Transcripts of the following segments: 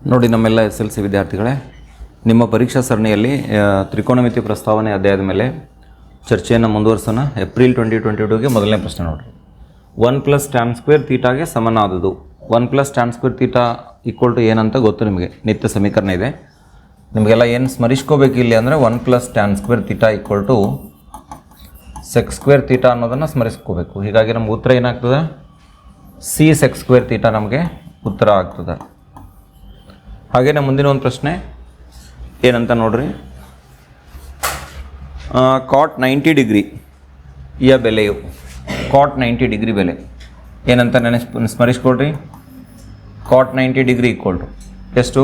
ನೋಡಿ ನಮ್ಮೆಲ್ಲ SLC ವಿದ್ಯಾರ್ಥಿಗಳೇ, ನಿಮ್ಮ ಪರೀಕ್ಷಾ ಸರಣಿಯಲ್ಲಿ ತ್ರಿಕೋನಮಿತಿ ಪ್ರಸ್ತಾವನೆ ಅಧ್ಯಾಯದ ಮೇಲೆ ಚರ್ಚೆಯನ್ನು ಮುಂದುವರಿಸೋಣ. ಏಪ್ರಿಲ್ 2022ಗೆ ಮೊದಲನೇ ಪ್ರಶ್ನೆ ನೋಡಿರಿ. 1 + tan ಸ್ಕ್ವೇರ್ ಥೀಟಾಗೆ ಸಮನಾದದು. 1 + tan square theta equal to ಏನಂತ ಗೊತ್ತು ನಿಮಗೆ, ನಿತ್ಯ ಸಮೀಕರಣ ಇದೆ. ನಿಮಗೆಲ್ಲ ಏನು ಸ್ಮರಿಸ್ಕೋಬೇಕು ಇಲ್ಲಿ ಅಂದರೆ 1 + tan square theta equal to sec square theta ಅನ್ನೋದನ್ನು ಸ್ಮರಿಸ್ಕೋಬೇಕು. ಹೀಗಾಗಿ ನಮ್ಗೆ ಉತ್ತರ ಏನಾಗ್ತದೆ, c sec ಸ್ಕ್ವೇರ್ ಥೀಟಾ ನಮಗೆ ಉತ್ತರ ಆಗ್ತದೆ. ಹಾಗೆಯೇ ಮುಂದಿನ ಒಂದು ಪ್ರಶ್ನೆ ಏನಂತ ನೋಡ್ರಿ, cot 90 ಡಿಗ್ರಿ ಯ ಬೆಲೆಯು, cot 90 ಡಿಗ್ರಿ ಬೆಲೆ ಏನಂತ ಸ್ಮರಿಸ್ಕೊಡ್ರಿ. cot 90 ಡಿಗ್ರಿ ಈಕ್ವಲ್ ಟು ಎಷ್ಟು?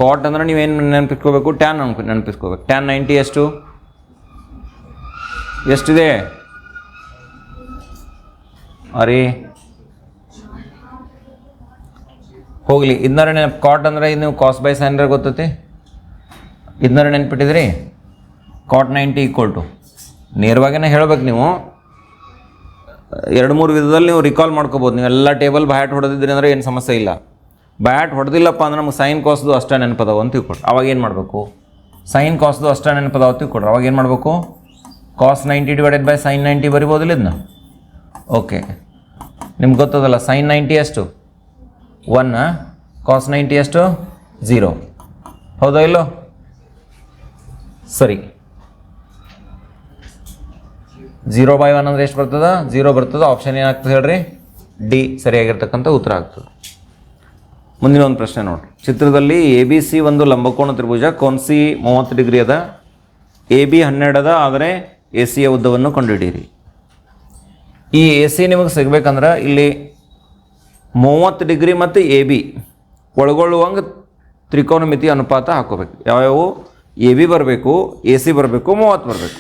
cot ಅಂದರೆ ನೀವೇನು ನೆನಪಿಸ್ಕೋಬೇಕು, ಟ್ಯಾನ್ ನೆನಪಿಸ್ಕೋಬೇಕು. tan 90 ಎಷ್ಟಿದೆ? ಅರೆ ಹೋಗಲಿ, ಇದನ್ನಾರ ನೆನಪು. ಕಾಟ್ ಅಂದರೆ ನೀವು ಕಾಸ್ ಬೈ ಸೈನ್ ಗೊತ್ತೈತಿ, ಇದನ್ನಾರ ನೆನ್ಪಿಟ್ಟಿದ್ರಿ. cot 90 ಈಕ್ವಲ್ ಟು ನೇರವಾಗಿನೇ ಹೇಳ್ಬೇಕು. ನೀವು 2-3 ವಿಧದಲ್ಲಿ ನೀವು ರಿಕಾಲ್ ಮಾಡ್ಕೋಬೋದು. ನೀವೆಲ್ಲ ಟೇಬಲ್ ಬ್ಯಾಟ್ ಹೊಡೆದಿದ್ರಿ ಅಂದರೆ ಏನು ಸಮಸ್ಯೆ ಇಲ್ಲ. ಬ್ಯಾಟ್ ಹೊಡೆದಿಲ್ಲಪ್ಪ ಅಂದ್ರೆ ನಮ್ಗೆ ಸೈನ್ ಕಾಸ್ದು ಅಷ್ಟೇ ನೆನಪದಾವ ಅಂತ ತಿಳ್ಕೊಡ್ರಿ. ಅವಾಗ ಏನು ಮಾಡಬೇಕು, ಸೈನ್ ಕಾಸ್ದು ಅಷ್ಟೇ ನೆನಪದಾವ ಅಂತ ತಿಳ್ಕೊಡ್ರಿ. ಅವಾಗ ಏನು ಮಾಡಬೇಕು, cos 90 / sin 90 ಬರಿಬೋದಿಲ್ಲ ಇದನ್ನ. ಓಕೆ, ನಿಮ್ಗೆ ಗೊತ್ತದಲ್ಲ sin 90 ಎಷ್ಟು 1, cos 90 ಎಷ್ಟು 0. ಹೌದಾ ಇಲ್ಲೋ? ಸರಿ, 0/1 ಅಂದರೆ ಎಷ್ಟು ಬರ್ತದೆ? 0 ಬರ್ತದೆ. ಆಪ್ಷನ್ ಏನಾಗ್ತದೆ ಹೇಳ್ರಿ, ಡಿ ಸರಿಯಾಗಿರ್ತಕ್ಕಂಥ ಉತ್ತರ ಆಗ್ತದೆ. ಮುಂದಿನ ಒಂದು ಪ್ರಶ್ನೆ ನೋಡಿರಿ. ಚಿತ್ರದಲ್ಲಿ ABC ಒಂದು ಲಂಬಕೋನ ತ್ರಿಭುಜ, ಕೋನ C 30 ಡಿಗ್ರಿ ಅದ, AB 12 ಅದ, ಆದರೆ ACಯ ಉದ್ದವನ್ನು ಕಂಡುಹಿಡಿಯಿರಿ. ಈ AC ನಿಮಗೆ ಸಿಗ್ಬೇಕಂದ್ರೆ ಇಲ್ಲಿ 30 ಡಿಗ್ರಿ ಮತ್ತು AB ಒಳಗೊಳ್ಳುವಂಗೆ ತ್ರಿಕೋನಮಿತಿ ಅನುಪಾತ ಹಾಕೋಬೇಕು. ಯಾವ್ಯಾವು? AB ಬರಬೇಕು, AC ಬರಬೇಕು, 30 ಬರಬೇಕು.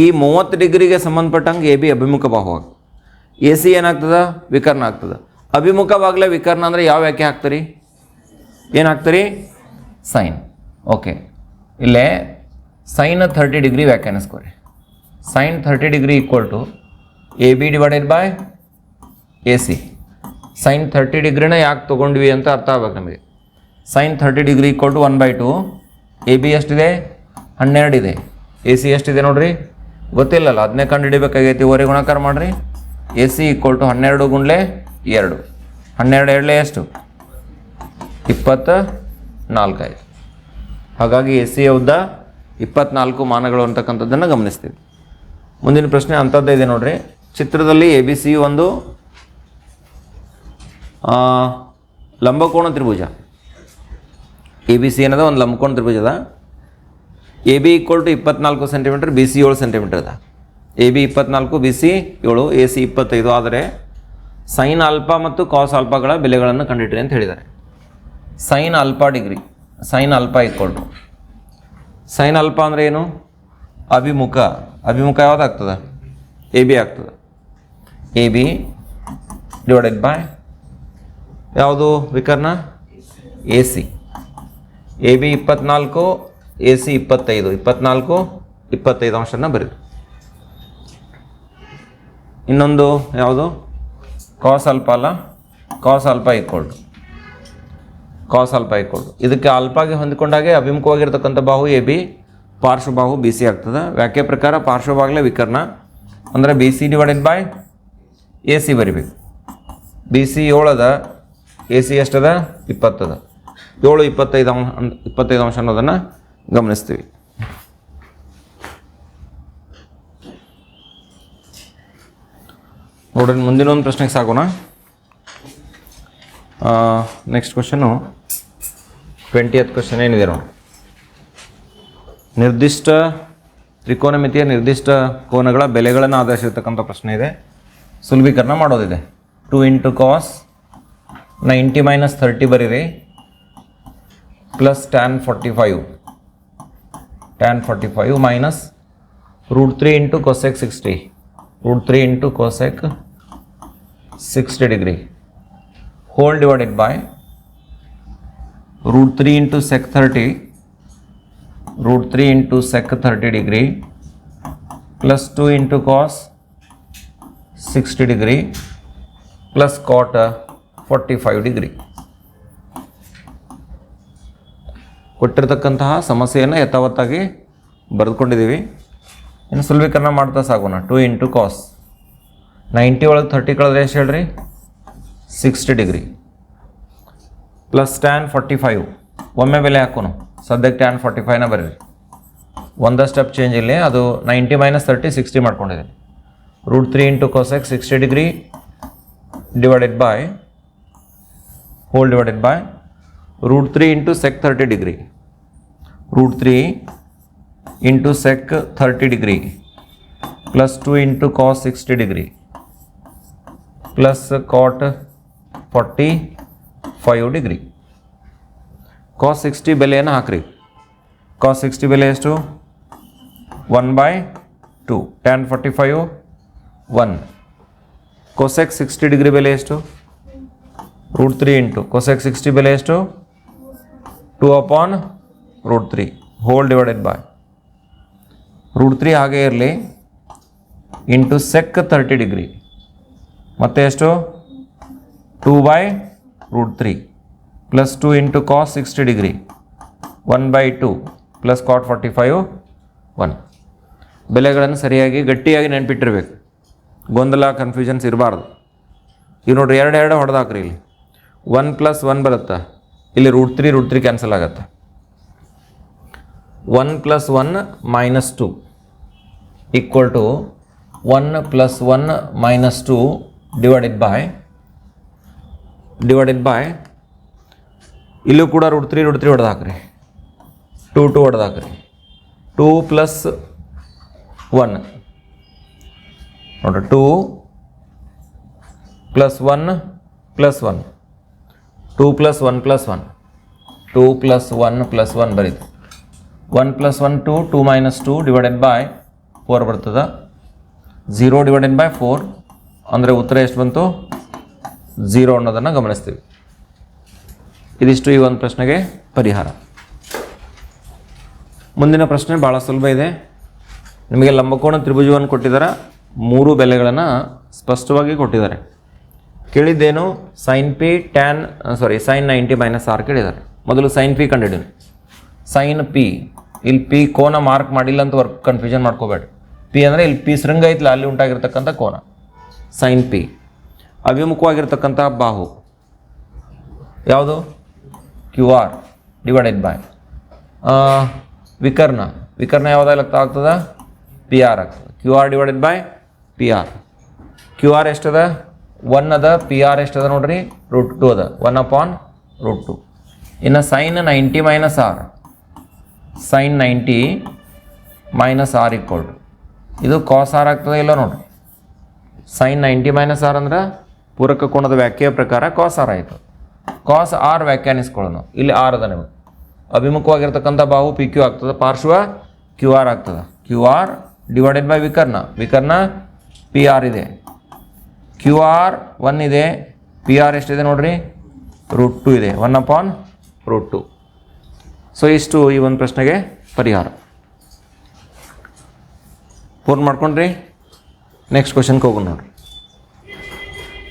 ಈ 30 ಡಿಗ್ರಿಗೆ ಸಂಬಂಧಪಟ್ಟಂಗೆ AB ಅಭಿಮುಖ ಬಾಹು, AC ಏನಾಗ್ತದೆ, ವಿಕರ್ಣ ಆಗ್ತದೆ. ಅಭಿಮುಖವಾಗಲೇ ವಿಕರ್ಣ ಅಂದರೆ ಯಾವ ವ್ಯಾಖ್ಯೆ ಹಾಕ್ತೀರಿ? ಏನು ಹಾಕ್ತೀರಿ? ಸೈನ್. ಓಕೆ, ಇಲ್ಲೇ ಸೈನ್ 30 ಡಿಗ್ರಿ ವ್ಯಾಖ್ಯಾನಿಸ್ಕೊರಿ. Sine 30 degree equal to AB / AC. Sine 30 ಡಿಗ್ರಿನ ಯಾಕೆ ತೊಗೊಂಡ್ವಿ ಅಂತ ಅರ್ಥ ಆಗ್ಬೇಕು ನಮಗೆ. Sine 30 degree equal to 1/2. AB ಎಷ್ಟಿದೆ? 12 ಇದೆ. AC ಎಷ್ಟಿದೆ ನೋಡ್ರಿ, ಗೊತ್ತಿಲ್ಲಲ್ಲ, ಅದನ್ನೇ ಕಂಡು ಹಿಡಿಬೇಕಾಗೈತಿ. ಓರೆ ಗುಣಾಕಾರ ಮಾಡಿರಿ. AC equal to 12 × 2. 12 2 ಎಷ್ಟು? 24 ಆಯಿತು. ಹಾಗಾಗಿ ACಯ ಉದ್ದ 24 ಮಾನಗಳು ಅಂತಕ್ಕಂಥದ್ದನ್ನು ಗಮನಿಸ್ತೀವಿ. ಮುಂದಿನ ಪ್ರಶ್ನೆ ಅಂಥದ್ದೇ ಇದೆ ನೋಡ್ರಿ. ಚಿತ್ರದಲ್ಲಿ ABC ಒಂದು ಲಂಬಕೋನ ತ್ರಿಭುಜ. ABC ಏನದ ಒಂದು ಲಂಬಕೋನ ತ್ರಿಭುಜದ. AB equal to 24 centimetre, BC 7 centimetre ಅದ. AB 24, BC 7, AC 25. ಆದರೆ ಸೈನ್ ಆಲ್ಫಾ ಮತ್ತು ಕಾಸ್ ಆಲ್ಫಾಗಳ ಬೆಲೆಗಳನ್ನು ಕಂಡುಹಿಡಿರಿ ಅಂತ ಹೇಳಿದ್ದಾರೆ. Sine alpha degree, sine alpha equal to, sine alpha ಅಂದರೆ ಏನು? ಅಭಿಮುಖ. ಅಭಿಮುಖ ಯಾವುದಾಗ್ತದೆ? AB ಆಗ್ತದೆ. AB / ಯಾವುದು ವಿಕರ್ಣ? AC. AB 24, AC 25. 24, 25 ಅಂಶನ ಬರೀರಿ. ಇನ್ನೊಂದು ಯಾವುದು? ಕಾಸ್ ಆಲ್ಫಾ ಅಲ್ಲ, cos alpha equal to, cos alpha equal to ಇದಕ್ಕೆ ಆಲ್ಫಾಗೆ ಹೊಂದಿಕೊಂಡಾಗೆ ಅಭಿಮುಖವಾಗಿರ್ತಕ್ಕಂಥ ಬಾಹು AB, ಪಾರ್ಶ್ವಬಾಹು BC ಆಗ್ತದೆ. ವ್ಯಾಖ್ಯೆ ಪ್ರಕಾರ ಪಾರ್ಶ್ವಭಾಗಲೇ ವಿಕರ್ಣ ಅಂದರೆ BC / AC ಬರಿಬೇಕು. BC 7 ಅದ, AC ಎಷ್ಟದ? 20 ಅದ. 7, 25 ಅಂಶ ಅನ್ನೋದನ್ನು ಗಮನಿಸ್ತೀವಿ. ನೋಡ್ರಿ, ಮುಂದಿನ ಒಂದು ಪ್ರಶ್ನೆಗೆ ಸಾಗೋಣ. ನೆಕ್ಸ್ಟ್ ಕ್ವಶನು 20th ಕ್ವಶನ್ ಏನಿದೆ ನೋಡಿ. ನಿರ್ದಿಷ್ಟ ತ್ರಿಕೋನಮಿತಿಯ ನಿರ್ದಿಷ್ಟ ಕೋನಗಳ ಬೆಲೆಗಳನ್ನು ಆಧರಿಸಿರ್ತಕ್ಕಂಥ ಪ್ರಶ್ನೆ ಇದೆ. ಸುಲಭೀಕರಣ ಮಾಡೋದಿದೆ. 2 × cos 90 - 30 ಬರೀರಿ, plus tan 45 minus √3 × cosec 60, √3 × cosec 60 degree, whole divided by √3 × sec 30, √3 × sec 30 degree plus 2 × cos 60 degree plus cot 45 degree. ಕೊಟ್ಟಿರ್ತಕ್ಕಂತಹ ಸಮಸ್ಯೆಯನ್ನು ಯಥಾವತ್ತಾಗಿ ಬರೆದುಕೊಂಡಿದ್ದೀವಿ. ಇನ್ನು ಸುಲಭೀಕರಣ ಮಾಡ್ತಾ ಸಾಗೋಣ. 2 ಇಂಟು ಕಾಸ್ 90 ಒಳಗೆ 30 ಕಳೆದ್ರೆ ಎಷ್ಟು ಹೇಳ್ರಿ 60 ಡಿಗ್ರಿ ಪ್ಲಸ್ ಟ್ಯಾನ್ 45. ಒಮ್ಮೆ ಬೆಲೆ ಹಾಕೋಣ, ಸದ್ಯಕ್ಕೆ ಟ್ಯಾನ್ 45ನ ಬರೀರಿ. ಒಂದೇ ಸ್ಟೆಪ್ ಚೇಂಜ್ ಇಲ್ಲಿ, ಅದು 90 ಮೈನಸ್ 30 60 ಮಾಡ್ಕೊಂಡಿದ್ದೀನಿ. √3 into cosec 60 degree divided by whole divided by √3 into sec 30 degree. √3 into sec 30 degree plus 2 into cos 60 degree plus cot 45 degree. Cos 60 ಬೆಲೆಯನ್ನು ಹಾಕ್ರಿ. ಕಾಸ್ 60 ಬೆಲೆ ಎಷ್ಟು 1/2. ಟ್ಯಾನ್ 45 1. ಕೊಸೆಕ್ 60 ಡಿಗ್ರಿ ಬೆಲೆ ಎಷ್ಟು √3 ಇಂಟು ಕೊಸೆಕ್ 60 ಬೆಲೆ ಎಷ್ಟು 2/√3 ಹೋಲ್ ಡಿವೈಡೆಡ್ ಬೈ √3 ಹಾಗೆ ಇರಲಿ ಇಂಟು ಸೆಕ್ 30 ಡಿಗ್ರಿ ಮತ್ತೆ ಎಷ್ಟು 2/√3 plus 2 into cos 60 degree 1/2 plus cot 45 1. ಬೆಲೆಗಳನ್ನು ಸರಿಯಾಗಿ ಗಟ್ಟಿಯಾಗಿ ನೆನಪಿಟ್ಟಿರ್ಬೇಕು, ಗೊಂದಲ ಕನ್ಫ್ಯೂಷನ್ಸ್ ಇರಬಾರ್ದು. ಈಗ ನೋಡ್ರಿ 2 ಹೊಡೆದಾಕ್ರಿ. ಇಲ್ಲಿ 1 ಪ್ಲಸ್ 1 ಬರುತ್ತಾ, ಇಲ್ಲಿ √3 ಕ್ಯಾನ್ಸಲ್ ಆಗುತ್ತೆ. 1 plus 1 minus 2 equal to 1 plus 1 minus 2 divided by ಇಲ್ಲೂ ಕೂಡ √3 ಹೊಡೆದಾಕ್ರಿ. 2 ಹೊಡೆದಾಕ್ರಿ. 2 ಪ್ಲಸ್ 1 ನೋಡ್ರಿ 2 plus 1 plus 1 2 plus 1 plus 1 2 plus 1 plus 1 ಬರೀತು. 1 plus 1 2 minus 2 divided by 4 ಬರ್ತದೆ. 0 ಡಿವೈಡೆಡ್ ಬೈ 4 ಅಂದರೆ ಉತ್ತರ ಎಷ್ಟು ಬಂತು 0 ಅನ್ನೋದನ್ನು ಗಮನಿಸ್ತೀವಿ. ಇದಿಷ್ಟು ಈ ಒಂದು ಪ್ರಶ್ನೆಗೆ ಪರಿಹಾರ. ಮುಂದಿನ ಪ್ರಶ್ನೆ ಭಾಳ ಸುಲಭ ಇದೆ. ನಿಮಗೆ ಲಂಬಕೋನ ತ್ರಿಭುಜವನ್ನು ಕೊಟ್ಟಿದ್ದಾರೆ, 3 ಬೆಲೆಗಳನ್ನು ಸ್ಪಷ್ಟವಾಗಿ ಕೊಟ್ಟಿದ್ದಾರೆ. ಕೇಳಿದ್ದೇನು ಸೈನ್ 90 ಮೈನಸ್ ಆರ್ ಕೇಳಿದ್ದಾರೆ. ಮೊದಲು ಸೈನ್ ಪಿ ಕಂಡುಹಿಡಿಯೋಣ. ಸೈನ್ ಪಿ, ಇಲ್ಲಿ ಪಿ ಕೋನ ಮಾರ್ಕ್ ಮಾಡಿಲ್ಲ ಅಂತ ಕನ್ಫ್ಯೂಷನ್ ಮಾಡ್ಕೋಬೇಡಿ. ಪಿ ಅಂದರೆ ಇಲ್ಲಿ ಪಿ ಶೃಂಗ ಐತಲ್ಲ, ಅಲ್ಲಿ ಉಂಟಾಗಿರ್ತಕ್ಕಂಥ ಕೋನ ಸೈನ್ ಪಿ. ಅಭಿಮುಖವಾಗಿರ್ತಕ್ಕಂಥ ಬಾಹು ಯಾವುದು QR ಡಿವೈಡೆಡ್ ಬೈ ವಿಕರ್ಣ ಯಾವುದಾಗಲಿ ಆಗ್ತದ PR ಆಗ್ತದೆ. QR divided by PR. QR ಎಷ್ಟದ 1 ಅದ, PR ಎಷ್ಟದ ನೋಡ್ರಿ √2 ಅದ, 1/√2. ಇನ್ನು sine 90 minus R, sine 90 minus R equal to ಇದು ಕಾಸ್ ಆರ್ ಆಗ್ತದೆ ಇಲ್ಲ ನೋಡ್ರಿ. ಸೈನ್ 90 ಮೈನಸ್ ಆರ್ ಅಂದ್ರೆ ಪೂರಕ ಕೋನದ ವ್ಯಾಖ್ಯೆಯ ಪ್ರಕಾರ ಕಾಸ್ ಆರ್ ಆಯಿತು. ಕಾಸ್ ಆರ್ ವ್ಯಾಖ್ಯಾನಿಸ್ಕೊಳ್ಳೋಣ. ಇಲ್ಲಿ ಆರ್ ಅದ ನಿಮಗೆ. ಅಭಿಮುಖವಾಗಿರ್ತಕ್ಕಂಥ ಬಾಹು PQ ಆಗ್ತದೆ, ಪಾರ್ಶ್ವ QR ಆಗ್ತದೆ. QR ಡಿವೈಡೆಡ್ ಬೈ ವಿಕರ್ಣ PR ಇದೆ. QR 1 ಇದೆ, PR ಎಷ್ಟಿದೆ ನೋಡ್ರಿ √2 ಇದೆ, 1/√2. ಸೊ ಇಷ್ಟು ಈ ಒಂದು ಪ್ರಶ್ನೆಗೆ ಪರಿಹಾರ. ಪೂರ್ಣ ಮಾಡ್ಕೊಂಡ್ರಿ. ನೆಕ್ಸ್ಟ್ ಕ್ವಶನ್ಗೆ ಹೋಗೋಣ ನೋಡ್ರಿ.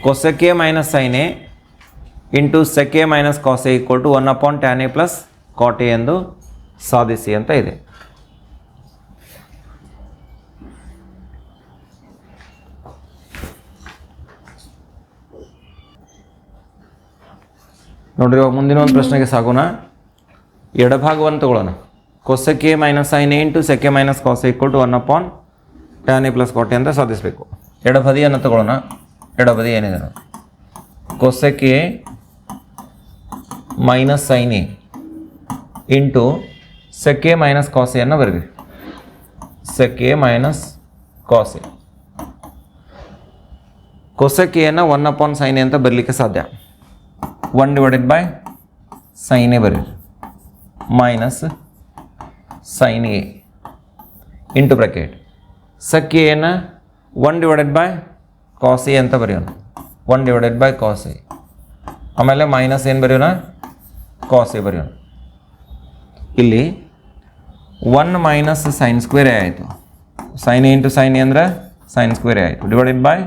Cosec A minus sine A into sec A minus cos A equal to 1/tan a plus cot A ಎಂದು ಸಾಧಿಸಿ ಅಂತ ಇದೆ. ನೋಡ್ರಿ, ಮುಂದಿನ ಒಂದು ಪ್ರಶ್ನೆಗೆ ಸಾಗೋಣ. ಎಡಭಾಗವನ್ನು ತಗೊಳ್ಳೋಣ. Cosec A minus sine A into sec A minus cos A equal to 1/tan a plus cot A ಅಂತ ಸಾಧಿಸಬೇಕು. ಎಡಬದಿಯನ್ನು ತಗೊಳ್ಳೋಣ. ಎಡಬದಿ ಏನಿದೆ ನೋಡಿ, cosec A minus sine A into sec A minus cos A ಅನ್ನು ಬರೀರಿ. Sec A minus cos A. Cosec ಎನ್ನು 1/sin ಎ ಅಂತ ಬರಲಿಕ್ಕೆ ಸಾಧ್ಯ. 1 ಡಿವೈಡೆಡ್ ಬೈ ಸೈನ್ ಎ ಬರೀರಿ minus sine A into bracket. Sec ಎನ್ನು 1 ಡಿವೈಡೆಡ್ ಬೈ ಕಾಸ್ ಎ ಅಂತ ಬರೆಯೋಣ. 1 ಡಿವೈಡೆಡ್ ಬೈ ಕಾಸ್ ಎ. ಆಮೇಲೆ ಮೈನಸ್ ಏನು ಬರೆಯೋಣ, ಕಾಸ್ ಎ ಬರೆಯೋಣ. ಇಲ್ಲಿ 1 ಮೈನಸ್ ಸೈನ್ ಸ್ಕ್ವೇರ್ ಎ ಆಯಿತು. Sign A into sine A ಅಂದರೆ ಸೈನ್ ಸ್ಕ್ವೇರ್ ಎ ಆಯಿತು divided by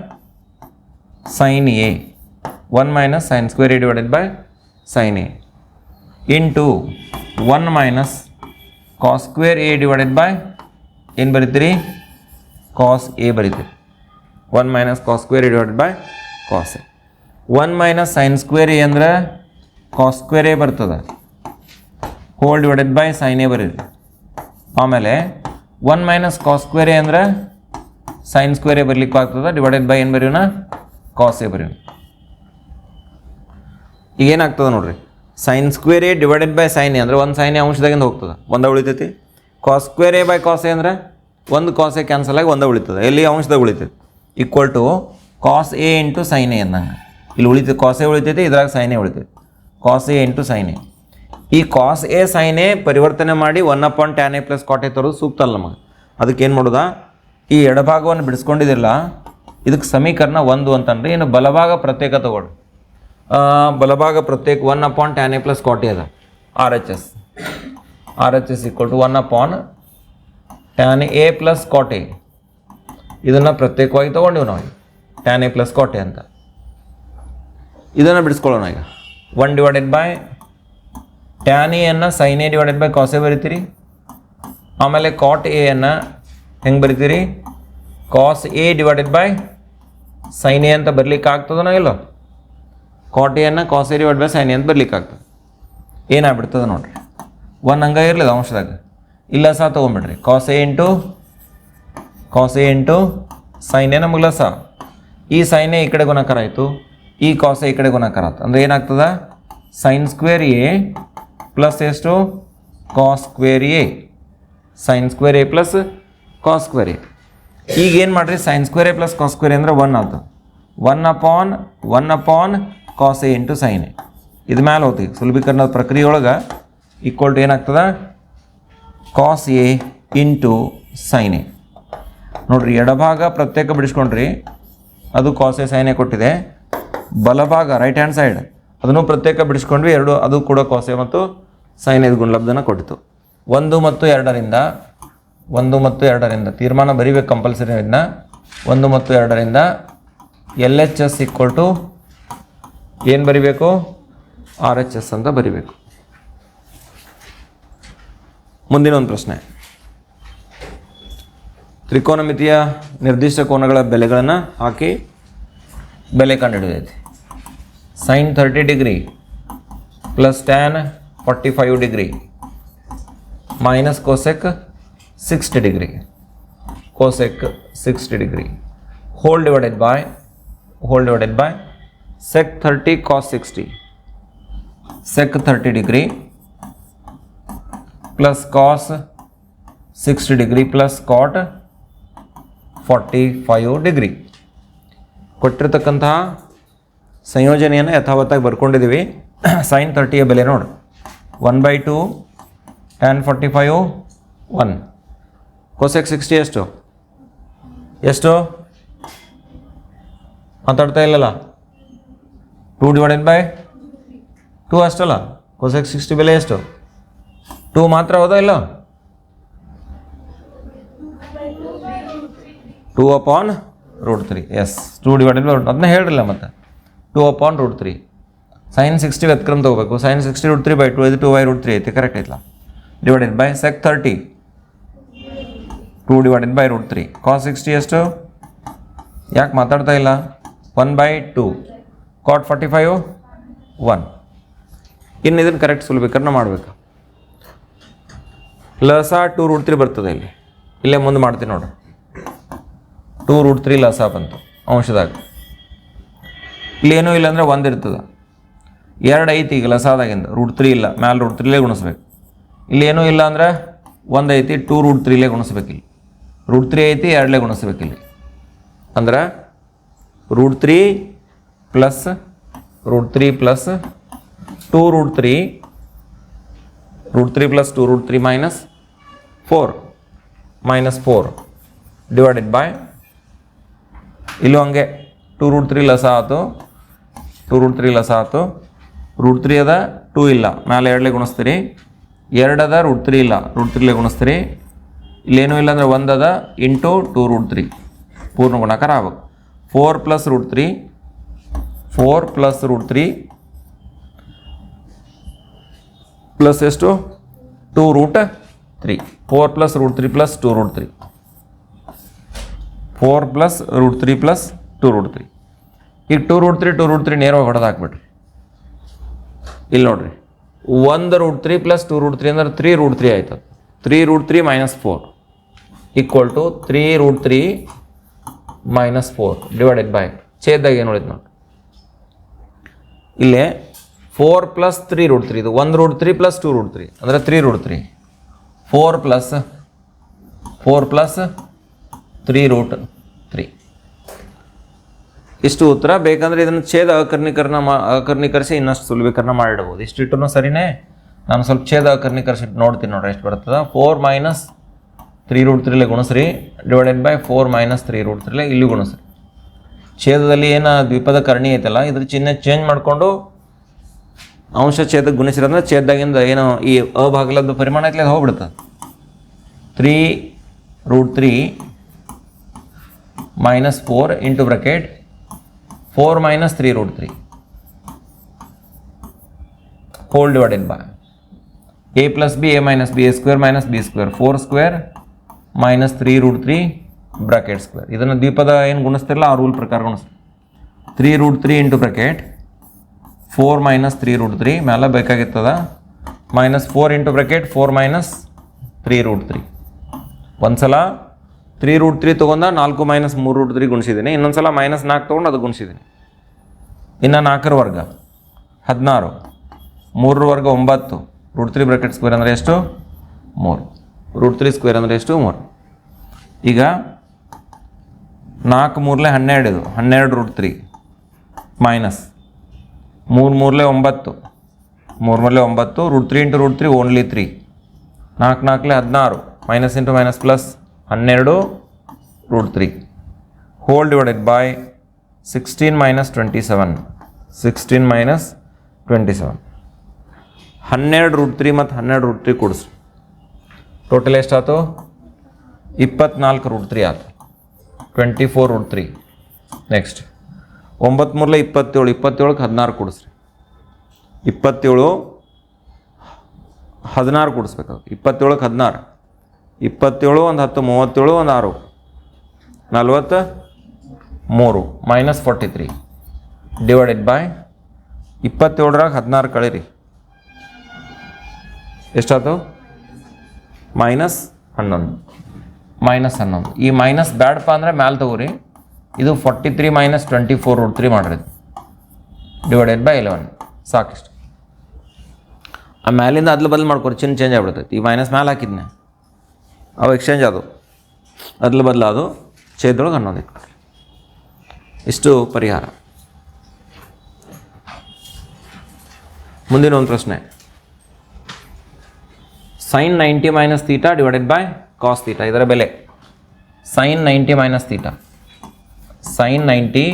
sine A 1 minus sin square a divided by sin a into 1 minus cos square a divided by ಏನು ಬರೀತೀರಿ cos a ಬರೀತೀರಿ 1 minus cos square a divided by cos a 1 minus sin square a ಅಂದ್ರೆ cos square a ಬರ್ತದೆ whole divided by sin a ಬರೀರಿ ಆಮೇಲೆ 1 minus cos square a ಅಂದ್ರೆ sin square a ಬರಲಿಕ್ಕೆ ಆಗ್ತದೆ divided by ಏನು ಬರೆಯೋಣ cos a ಬರೆಯೋಣ ಈಗ ಏನಾಗ್ತದೆ ನೋಡ್ರಿ sin square a divided by sin a ಅಂದರೆ ಒಂದು sin a ಅಂಶದಾಗಿಂದ ಹೋಗ್ತದೆ ಒಂದೇ ಉಳಿತೈತಿ cos square a by cos a ಅಂದರೆ ಒಂದು cos a ಕ್ಯಾನ್ಸಲ್ ಆಗಿ ಒಂದೇ ಉಳಿತದೆ ಎಲ್ಲಿ ಅಂಶದಾಗ ಉಳಿತೈತಿ equal to cos a into sin a ಅಂದಂಗೆ ಇಲ್ಲಿ ಉಳಿತೈತಿ cos a ಉಳಿತೈತಿ ಇದ್ರಾಗ sin a ಉಳಿತೈತಿ cos a into sin a ಈ cos a sin a ಪರಿವರ್ತನೆ ಮಾಡಿ 1/tan a plus cot a ತರೋದು ಸೂಕ್ತ ಅಲ್ಲ ನಮಗೆ ಅದಕ್ಕೆ ಏನು ಮಾಡೋದಾ ಈ ಎಡಭಾಗವನ್ನು ಬಿಡಿಸ್ಕೊಂಡಿದ್ದಿಲ್ಲ ಇದಕ್ಕೆ ಸಮೀಕರಣ 1 ಅಂತಂದ್ರೆ ಇನ್ನು ಬಲಭಾಗ ಪ್ರತ್ಯೇಕ ತಗೊಳ್ಳಿ ಬಲಭಾಗ ಪ್ರತ್ಯೇಕ 1/tan a plus cot a ಅದ R H S equal to 1/tan a plus cot a ಇದನ್ನು ಪ್ರತ್ಯೇಕವಾಗಿ ತೊಗೊಂಡಿವಿ ನಾವು tan a plus cot a ಅಂತ ಇದನ್ನು ಬಿಡಿಸ್ಕೊಳ್ಳೋಣ ಈಗ 1 ಡಿವೈಡೆಡ್ ಬೈ tan a ಅನ್ನು sin a divided by cos a ಬರಿತೀರಿ ಆಮೇಲೆ cot a ಅನ್ನು ಹೆಂಗೆ ಬರಿತೀರಿ cos a divided by sin a ಅಂತ ಬರಲಿಕ್ಕೆ ಆಗ್ತದನೋ ಇಲ್ಲೋ cot a ಅನ್ನು cos a divide by sin a ಅಂತ ಬರಲಿಕ್ಕೆ ಆಗ್ತದೆ ಏನಾಗ್ಬಿಡ್ತದೆ ನೋಡಿರಿ ಒಂದು ಹಂಗೆ ಇರಲಿಲ್ಲ ಅಂಶದಾಗ ಇಲ್ಲ ಸಹ ತೊಗೊಂಬಿಡ್ರಿ cos a into sin a ನಮಗೆ ಲಸ ಈ sin a ಈ ಕಡೆ ಗುಣಾಕಾರ ಆಯಿತು ಈ cos a ಈ ಕಡೆ ಗುಣಾಕಾರ ಆಯ್ತು ಅಂದರೆ ಏನಾಗ್ತದೆ sin ಸ್ಕ್ವೇರ್ a ಪ್ಲಸ್ ಎಷ್ಟು cos square a sin square a plus cos square a ಈಗ ಏನು ಮಾಡಿರಿ sin square a plus cos square a ಅಂದರೆ 1 ಆಯ್ತು 1/1 cos a into sin a ಇದು ಮ್ಯಾಲೆ ಹೋಗ್ತೀವಿ ಸುಲಭೀಕರಣದ ಪ್ರಕ್ರಿಯೆ ಒಳಗೆ ಈಕ್ವಲ್ ಟು ಏನಾಗ್ತದೆ cos a into sin a ನೋಡಿರಿ ಎಡಭಾಗ ಪ್ರತ್ಯೇಕ ಬಿಡಿಸ್ಕೊಂಡ್ರಿ ಅದು cos a sin a ಕೊಟ್ಟಿದೆ ಬಲಭಾಗ ರೈಟ್ ಹ್ಯಾಂಡ್ ಸೈಡ್ ಅದನ್ನು ಪ್ರತ್ಯೇಕ ಬಿಡಿಸ್ಕೊಂಡ್ವಿ ಎರಡು ಅದು ಕೂಡ cos a ಮತ್ತು sin a ಗುಣಲಬ್ಧನ ಕೊಟ್ಟಿತು 1 ಮತ್ತು 2ರಿಂದ ತೀರ್ಮಾನ ಬರೀಬೇಕು ಕಂಪಲ್ಸರಿ ಇದನ್ನ 1 ಮತ್ತು 2ರಿಂದ L H S equal to ಏನು ಬರಿಬೇಕು ಆರ್ ಎಚ್ ಎಸ್ ಅಂತ ಬರಿಬೇಕು ಮುಂದಿನ ಒಂದು ಪ್ರಶ್ನೆ ತ್ರಿಕೋನಮಿತಿಯ ನಿರ್ದಿಷ್ಟ ಕೋನಗಳ ಬೆಲೆಗಳನ್ನು ಹಾಕಿ ಬೆಲೆ ಕಂಡುಹಿಡಿದೈತಿ sin 30 degree plus tan 45 degree minus cosec 60 degree whole divided by sec 30 cos 60 sec 30 degree plus cos 60 degree plus cot 45 degree ಕೊಟ್ಟಿರ್ತಕ್ಕಂತಹ ಸಂಯೋಜನೆಯನ್ನು ಯಥಾವತ್ತಾಗಿ ಬರ್ಕೊಂಡಿದ್ದೀವಿ sin 30ಯ ಬೆಲೆ ನೋಡಿ 1/2 tan 45 1 cosec 60 ಎಷ್ಟು ಮಾತಾಡ್ತಾ ಇಲ್ಲಲ್ಲ 2 ಡಿವೈಡೆಡ್ ಬೈ 2 ಅಷ್ಟಲ್ಲ cosec 60 ಬೆಲೆ ಎಷ್ಟು 2 ಮಾತ್ರ ಹೌದಾ ಇಲ್ಲ 2/√3 ಎಸ್ 2 ಡಿವೈಡೆಡ್ ಬೈ ಅದನ್ನ ಹೇಳಿರಲ್ಲ ಮತ್ತೆ 2/√3 sin 60 ವ್ಯತ್ಕ್ರಮ ತಗೋಬೇಕು sin 60 √3/2 ಇದು 2/√3 ಐತಿ ಕರೆಕ್ಟ್ ಐತಲ್ಲ divided by sec 30 2 divided by √3 cos 60 ಎಷ್ಟು ಯಾಕೆ ಮಾತಾಡ್ತಾ ಇಲ್ಲ 1/2 cot 45 1 ಇನ್ನು ಇದನ್ನು ಕರೆಕ್ಟ್ ಸುಲಭೀಕರಣ ಮಾಡಬೇಕು ಲಸ 2√3 ಬರ್ತದೆ ಇಲ್ಲೇ ಮುಂದೆ ಮಾಡ್ತೀನಿ ನೋಡು 2√3 ಲಸ ಬಂತು ಅಂಶದಾಗ ಇಲ್ಲೇನೂ ಇಲ್ಲ ಅಂದರೆ 1 ಇರ್ತದೆ 2 ಐತಿ ಈಗ ಲಸಾದಾಗಿಂದ √3 ಇಲ್ಲ ಮ್ಯಾಲೆ √3ಲೇ ಗುಣಿಸ್ಬೇಕು ಇಲ್ಲೇನೂ ಇಲ್ಲ ಅಂದರೆ 1 ಐತಿ 2√3ಲೇ ಗುಣಿಸ್ಬೇಕು ಇಲ್ಲಿ √3 ಐತಿ 2ಲೇ ಗುಣಿಸ್ಬೇಕು ಇಲ್ಲಿ ಅಂದ್ರೆ √3 plus 2√3 plus 2√3 minus 4 divided by ಇಲ್ಲೂ ಹಂಗೆ 2√3 ಲಸ ಆಯ್ತು √3 ಅದ 2 ಇಲ್ಲ ಮ್ಯಾಲೆ 2ಲೇ ಗುಣಿಸ್ತೀರಿ 2 ಅದ √3 ಇಲ್ಲ √3ಲೇ ಗುಣಿಸ್ತೀರಿ ಇಲ್ಲೇನೂ ಇಲ್ಲ ಅಂದರೆ 1 ಅದ ಇಂಟು 2√3 ಪೂರ್ಣ ಗುಣಾಕಾರ ಆಗ್ಬೇಕು 4 ಪ್ಲಸ್ √3 4 ಪ್ಲಸ್ ರೂಟ್ 3 ಪ್ಲಸ್ ಎಷ್ಟು 2 root 3. 4 plus root 3 plus 2 root 3. 4 plus root 3 plus 2 root 3. ಈಗ 2 ರೂಟ್ 3 ನೇರವಾಗಿ ಹೊಡೆದು ಹಾಕ್ಬಿಡ್ರಿ. ಇಲ್ಲಿ ನೋಡ್ರಿ, 1 ರೂಟ್ 3 ಪ್ಲಸ್ 2 ರೂಟ್ 3 ಅಂದ್ರೆ 3 ರೂಟ್ 3 ಆಯ್ತದೆ. 3 root 3 minus 4 equal to 3 root 3 minus 4 divided by ಛೇದಾಗ ಏನು ಉಳಿತು ನೋಡಿ, ಇಲ್ಲೇ 4 ಪ್ಲಸ್ 3 ರೂಟ್ 3, ಇದು 1 ರೂಟ್ 3 ಪ್ಲಸ್ 2 ರೂಟ್ 3 ಅಂದರೆ 3 ರೂಟ್ 3. 4 ಪ್ಲಸ್ 3 ರೂಟ್ 3 ಇಷ್ಟು ಉತ್ತರ. ಬೇಕಂದರೆ ಇದನ್ನು ಛೇದ ಅಕರ್ಣೀಕರಿಸಿ ಇನ್ನಷ್ಟು ಸುಲಭೀಕರಣ ಮಾಡಿಡ್ಬೋದು. ಇಷ್ಟಿಟ್ಟು ಸರಿನೇ. ನಾನು ಸ್ವಲ್ಪ ಛೇದ ಅಕರ್ಣೀಕರಿಸಿ ನೋಡ್ತೀನಿ ನೋಡ್ರಿ ಎಷ್ಟು ಬರ್ತದೆ. 4 ಮೈನಸ್ 3 ರೂಟ್ 3 ಗುಣಿಸ್ರಿ ಡಿವೈಡೆಡ್ ಬೈ 4 ಮೈನಸ್ 3 ರೂಟ್ 3 ಇಲ್ಲಿ ಗುಣಿಸ್ರಿ. ಛೇದದಲ್ಲಿ ಏನು ದ್ವಿಪದ ಕರ್ಣಿ ಐತಲ್ಲ, ಇದ್ರ ಚಿಹ್ನೆ ಚೇಂಜ್ ಮಾಡಿಕೊಂಡು ಅಂಶ ಛೇದಕ್ಕೆ ಗುಣಿಸಿರೋದ್ರೆ ಛೇದದಾಗಿಂದ ಏನು ಈ ಅಭಾಗಲದ ಪರಿಮಾಣ ಐತಲ್ಲ ಅದು ಹೋಗ್ಬಿಡ್ತದೆ. 3 root 3 minus 4 into bracket 4 minus 3 root 3 whole divided by a plus B a minus B a square minus B square 4 square minus 3 root 3 bracket square. ಇದನ್ನು ದ್ವಿಪದ ಏನು ಗುಣಿಸ್ತಿರಲ್ಲ ಆ ರೂಲ್ ಪ್ರಕಾರ ಗುಣಿಸ್ತೀವಿ. 3 root 3 into bracket 4 minus 3 root 3 ಮೇಲೆ ಬೇಕಾಗಿರ್ತದ minus 4 into bracket 4 minus 3 root 3. ಒಂದು ಸಲ 3 ರೂಟ್ 3 ತೊಗೊಂಡ 4 ಮೈನಸ್ 3 ರೂಟ್ 3 ಗುಣಿಸಿದ್ದೀನಿ. ಇನ್ನೊಂದು ಸಲ ಮೈನಸ್ 4 ತೊಗೊಂಡು ಅದು ಗುಣಿಸಿದ್ದೀನಿ. ಇನ್ನು 4ರ ವರ್ಗ 16, 3ರ ವರ್ಗ 9, ರೂಟ್ 3 ಬ್ರಾಕೆಟ್ ಸ್ಕ್ವೇರ್ ಅಂದರೆ ಎಷ್ಟು 3, ರೂಟ್ 3 ಸ್ಕ್ವೇರ್ ಅಂದರೆ ಎಷ್ಟು 3. ಈಗ 4 3 12, ಇದು 12 root 3 minus 3 3 9, 3 9 root 3 into root 3 only 3, 4 4 16 minus into minus plus 12 root 3 whole divided by 16 minus 27, 16 minus 27. 12 root 3 ಮತ್ತು 12 ರೂಟ್ 3 ಕೂಡಿಸ್ರಿ. ಟೋಟಲ್ ಎಷ್ಟಾಯ್ತು 24 ರೂಟ್ 3 ಆಯ್ತು. 24 ರೂಟ್ 3. ನೆಕ್ಸ್ಟ್ 9 3 27, 27ಕ್ಕೆ 16 ಕೂಡಿಸ್ರಿ. 27 16 ಕೂಡಿಸ್ಬೇಕು. 27ಕ್ಕೆ 16, 27 ಒಂದು 10 37 ಒಂದು 6 43 ಮೈನಸ್ 43 ಡಿವೈಡೆಡ್ ಬೈ 27ರಾಗ 16 ಕಳೀರಿ ಎಷ್ಟಾಯ್ತು ಮೈನಸ್ 11. ಈ ಮೈನಸ್ ಬ್ಯಾಡಪ್ಪ ಅಂದರೆ ಮ್ಯಾಲೆ ತಗೋರಿ. ಇದು 43 ಮೈನಸ್ 24 ರೂಟ್ 3 ಮಾಡ್ರಿ ಡಿವೈಡೆಡ್ ಬೈ 11 ಸಾಕಿಷ್ಟು. ಆ ಮ್ಯಾಲಿಂದ ಅದ್ಲು ಬದಲು ಮಾಡ್ಕೊರಿ, ಚಿನ್ನ ಚೇಂಜ್ ಆಗ್ಬಿಡ್ತೈತಿ. ಈ ಮೈನಸ್ ಮ್ಯಾಲೆ ಹಾಕಿದ್ನೆ ಅವು ಎಕ್ಸ್ಚೇಂಜ್ ಅದು ಅದ್ಲು ಬದಲು ಅದು ಛೇದೊಳಗೆ 11 ಇಟ್ಕೊರಿ. ಇಷ್ಟು ಪರಿಹಾರ. ಮುಂದಿನ ಒಂದು ಪ್ರಶ್ನೆ, sine 90 minus theta divided by cos theta ಇದರ ಬೆಲೆ. Sine 90 minus theta, sine 90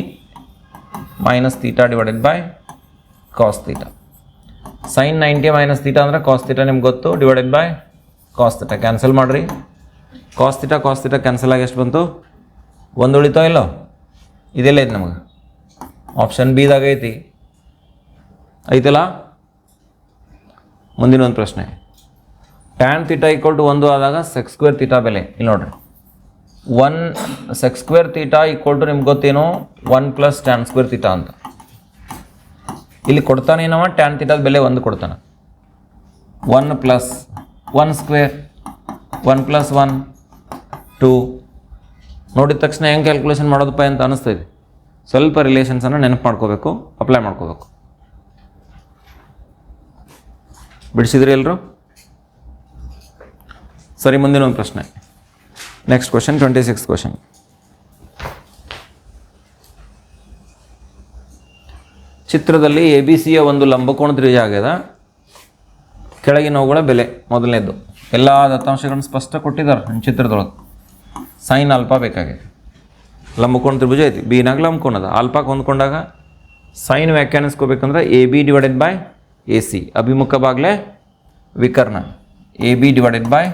minus theta divided by cos theta. Sine 90 minus theta ಅಂದರೆ ಕಾಸ್ ತೀಟಾ ನಿಮ್ಗೆ ಗೊತ್ತು, divided by cos theta. Cancel ಮಾಡಿರಿ. ಕಾಸ್ ತೀಟಾ ಕ್ಯಾನ್ಸಲ್ ಆಗಿ ಎಷ್ಟು ಬಂತು 1 ಉಳಿತೋ ಇಲ್ಲೋ, ಇದೆಲ್ಲ ಐತೆ ನಮಗೆ ಆಪ್ಷನ್ ಬಿದಾಗ ಐತಲ್ಲ. ಮುಂದಿನ ಒಂದು ಪ್ರಶ್ನೆ, ಟ್ಯಾನ್ ತೀಟಾ ಈಕ್ವಲ್ ಟು 1 ಆದಾಗ ಸೆಕ್ ಸ್ಕ್ವೇರ್ ತೀಟಾ ಬೆಲೆ. ಇಲ್ಲಿ ನೋಡ್ರಿ, 1 sec square theta equal to ನಿಮ್ಗೆ ಗೊತ್ತೇನು 1 ಪ್ಲಸ್ ಟ್ಯಾನ್ ಸ್ಕ್ವೇರ್ ತೀಟಾ ಅಂತ. ಇಲ್ಲಿ ಕೊಡ್ತಾನೇನವ ಟ್ಯಾನ್ ತೀಟಾದ ಬೆಲೆ 1 ಕೊಡ್ತಾನೆ. 1 ಪ್ಲಸ್ 1 ಸ್ಕ್ವೇರ್ 1 ಪ್ಲಸ್ 1 2 ನೋಡಿದ ತಕ್ಷಣ ಹೆಂಗೆ ಕ್ಯಾಲ್ಕುಲೇಷನ್ ಮಾಡೋದಪ್ಪ ಅಂತ ಅನಿಸ್ತೈತಿ. ಸ್ವಲ್ಪ ರಿಲೇಷನ್ಸನ್ನು ನೆನಪು ಮಾಡ್ಕೋಬೇಕು, ಅಪ್ಲೈ ಮಾಡ್ಕೋಬೇಕು. ಬಿಡಿಸಿದ್ರಿ ಎಲ್ಲರೂ? ಸರಿ, ಮುಂದಿನ ಒಂದು ಪ್ರಶ್ನೆ. Next question 26 question. ಚಿತ್ರದಲ್ಲಿ ಎ ಬಿ ಸಿಯ ಒಂದು ಲಂಬಕೋಣ ತ್ರಿಭುಜ ಆಗ್ಯದ. ಕೆಳಗಿನವುಗಳ ಬೆಲೆ. ಮೊದಲನೇದು, ಎಲ್ಲ ದತ್ತಾಂಶಗಳನ್ನು ಸ್ಪಷ್ಟ ಕೊಟ್ಟಿದ್ದಾರೆ ಚಿತ್ರದೊಳಗೆ. ಸೈನ್ ಆಲ್ಫಾ ಬೇಕಾಗಿದೆ. ಲಂಬಕೋಣ ತ್ರಿಭುಜ ಐತಿ, ಬಿನಾಗ ಲಂಬಕೋಣ ಅದ. ಆಲ್ಫಾಕ್ಕೆ ಹೊಂದ್ಕೊಂಡಾಗ ಸೈನ್ ವ್ಯಾಖ್ಯಾನಿಸ್ಕೋಬೇಕಂದ್ರೆ A B divided by A C, ಅಭಿಮುಖ ಬಾಗ್ಲೆ ವಿಕರ್ಣ. A B divided by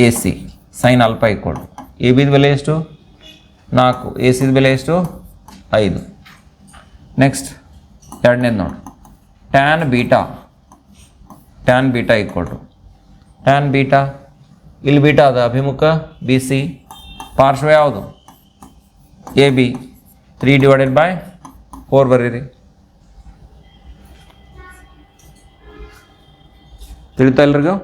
A C sine alpha equal to A ಬಿದ ಬೆಲೆ ಎಷ್ಟು 4, ಎ ಸಿದ ಬೆಲೆ ಎಷ್ಟು 5. ನೆಕ್ಸ್ಟ್ ಎರಡನೇದು ನೋಡಿ, tan beta equal to tan beta, ಇಲ್ಲಿ ಬೀಟಾ ಅದ ಅಭಿಮುಖ ಬಿ ಸಿ, ಪಾರ್ಶ್ವ ಯಾವುದು ಎ ಬಿ, 3/4 ಬರೀರಿ. ತಿಳಿತಾ ಎಲ್ರಿಗೂ?